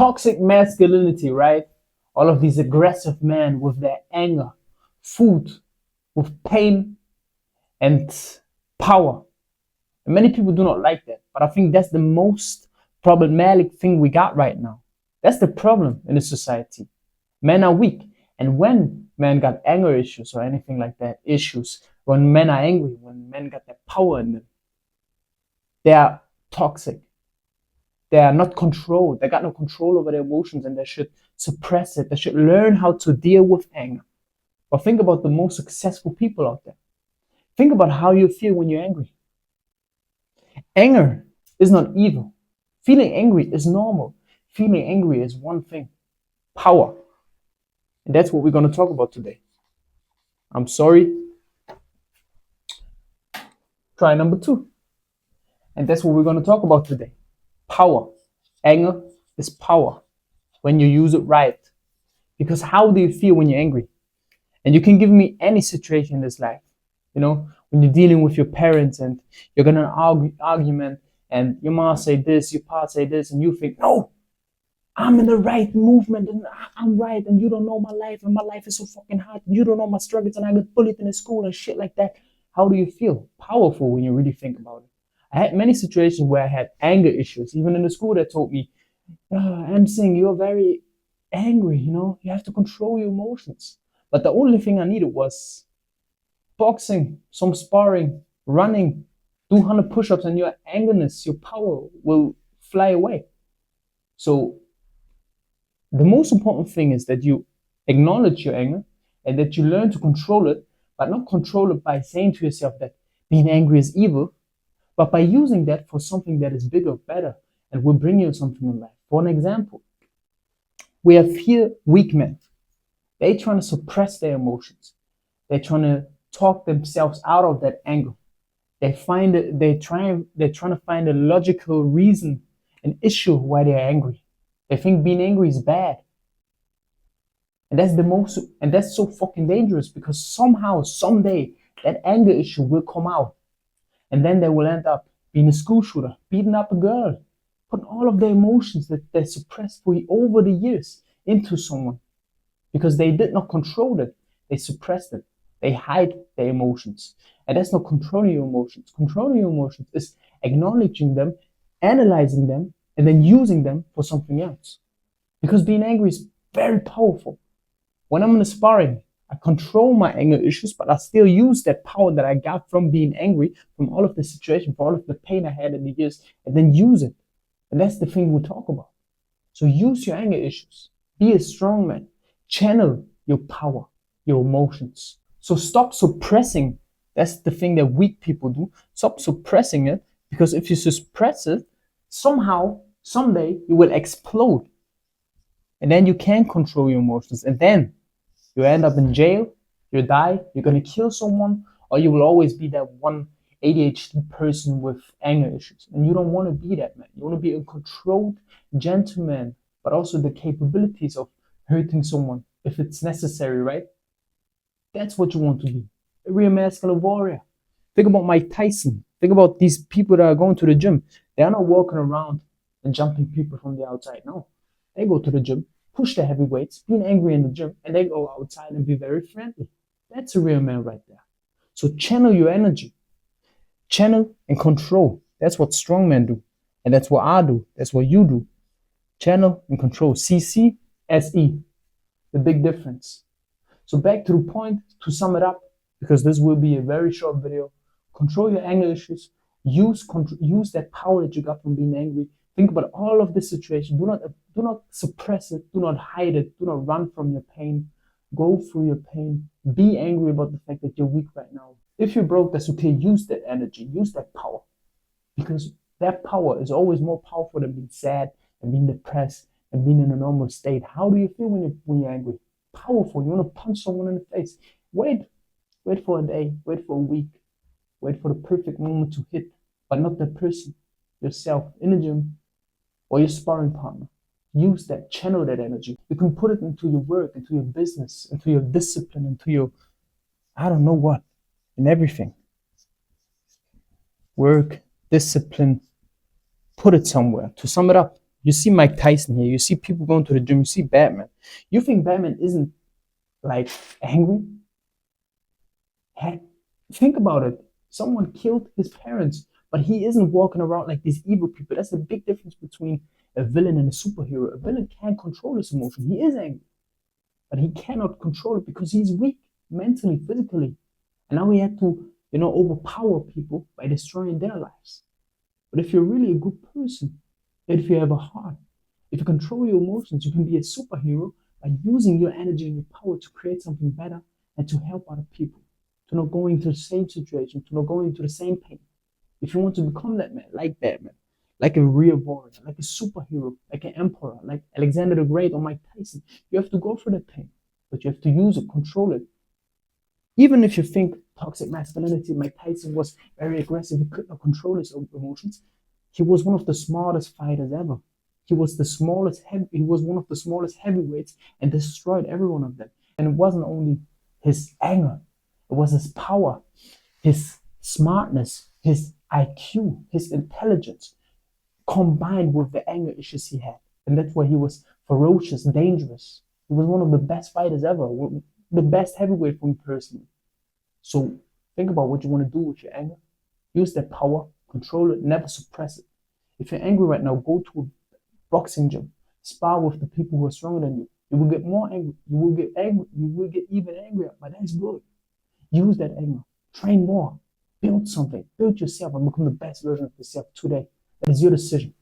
Toxic masculinity, right? All of these aggressive men with their anger, food, with pain and power. And many people do not like that, but I think that's the most problematic thing we got right now. That's the problem in the society. Men are weak. And when men got anger issues or anything like that, issues, when men are angry, when men got that power in them, they are toxic. They are not controlled. They got no control over their emotions, and they should suppress it. They should learn how to deal with anger. But think about the most successful people out there. Think about how you feel when you're angry. Anger is not evil. Feeling angry is normal. Feeling angry is one thing: power. And that's what we're going to talk about today. I'm sorry. Try number 2. And that's what we're going to talk about today. Power. Anger is power when you use it right. Because how do you feel when you're angry? And you can give me any situation in this life. You know, when you're dealing with your parents and you're going to argument and your mom say this, your pa say this, and you think, no, I'm in the right movement and I'm right, and you don't know my life and my life is so fucking hard. You don't know my struggles and I got bullied in the school and shit like that. How do you feel? Powerful when you really think about it. I had many situations where I had anger issues, even in the school that told me, Emsing, you're very angry, you know, you have to control your emotions. But the only thing I needed was boxing, some sparring, running, do 100 push-ups, and your angerness, your power will fly away. So the most important thing is that you acknowledge your anger and that you learn to control it, but not control it by saying to yourself that being angry is evil, but by using that for something that is bigger, better, and will bring you something in life. For an example, we have here weak men. They're trying to suppress their emotions. They're trying to talk themselves out of that anger. They're trying to find a logical reason, an issue why they're angry. They think being angry is bad. And that's so fucking dangerous, because somehow, someday, that anger issue will come out. And then they will end up being a school shooter, beating up a girl, putting all of their emotions that they suppressed for over the years into someone. Because they did not control it. They suppressed it. They hide their emotions. And that's not controlling your emotions. Controlling your emotions is acknowledging them, analyzing them, and then using them for something else. Because being angry is very powerful. When I'm in a sparring, I control my anger issues, but I still use that power that I got from being angry, from all of the situation, from all of the pain I had in the years, and then use it. And that's the thing we talk about. So use your anger issues. Be a strong man. Channel your power, your emotions. So stop suppressing. That's the thing that weak people do. Stop suppressing it, because if you suppress it, somehow, someday, you will explode. And then you can't control your emotions. And then you end up in jail, you die, you're going to kill someone, or you will always be that one ADHD person with anger issues. And you don't want to be that man. You want to be a controlled gentleman, but also the capabilities of hurting someone if it's necessary, right? That's what you want to be. A real masculine warrior. Think about Mike Tyson. Think about these people that are going to the gym. They are not walking around and jumping people from the outside. No. They go to the gym, push the heavy weights, being angry in the gym, and they go outside and be very friendly. That's a real man right there. So channel your energy. Channel and control. That's what strong men do. And that's what I do. That's what you do. Channel and control. CC, SE. The big difference. So back to the point, to sum it up, because this will be a very short video. Control your anger issues. Use that power that you got from being angry. Think about all of this situation. Do not suppress it. Do not hide it. Do not run from your pain. Go through your pain. Be angry about the fact that you're weak right now. If you're broke, that's okay. Use that energy. Use that power. Because that power is always more powerful than being sad and being depressed and being in a normal state. How do you feel when you're angry? Powerful. You want to punch someone in the face. Wait for a day. Wait for a week. Wait for the perfect moment to hit. But not the person. Yourself in the gym or your sparring partner. Use that, channel that energy. You can put it into your work, into your business, into your discipline, into your, I don't know what, in everything. Work, discipline, put it somewhere. To sum it up, You see Mike Tyson here. You see people going to the gym. You see Batman. You think Batman isn't like angry? Heck, think about it. Someone killed his parents, but he isn't walking around like these evil people. That's the big difference between a villain and a superhero. A villain can't control his emotion. He is angry, but he cannot control it because he's weak mentally, physically. And now he had to, overpower people by destroying their lives. But if you're really a good person, if you have a heart, if you control your emotions, you can be a superhero by using your energy and your power to create something better and to help other people, to not go into the same situation, to not go into the same pain. If you want to become that man, like Batman, like a real warrior, like a superhero, like an emperor, like Alexander the Great or Mike Tyson, you have to go through that pain, but you have to use it, control it. Even if you think toxic masculinity, Mike Tyson was very aggressive, he could not control his emotions. He was one of the smartest fighters ever. He was one of the smallest heavyweights and destroyed every one of them. And it wasn't only his anger, it was his power, his smartness, his IQ, his intelligence, combined with the anger issues he had. And that's why he was ferocious, dangerous. He was one of the best fighters ever, the best heavyweight for me personally. So think about what you want to do with your anger. Use that power, control it, never suppress it. If you're angry right now, go to a boxing gym, spar with the people who are stronger than you. You will get more angry. You will get angry. You will get even angrier, but that's good. Use that anger. Train more. Build something. Build yourself and become the best version of yourself today. That is your decision.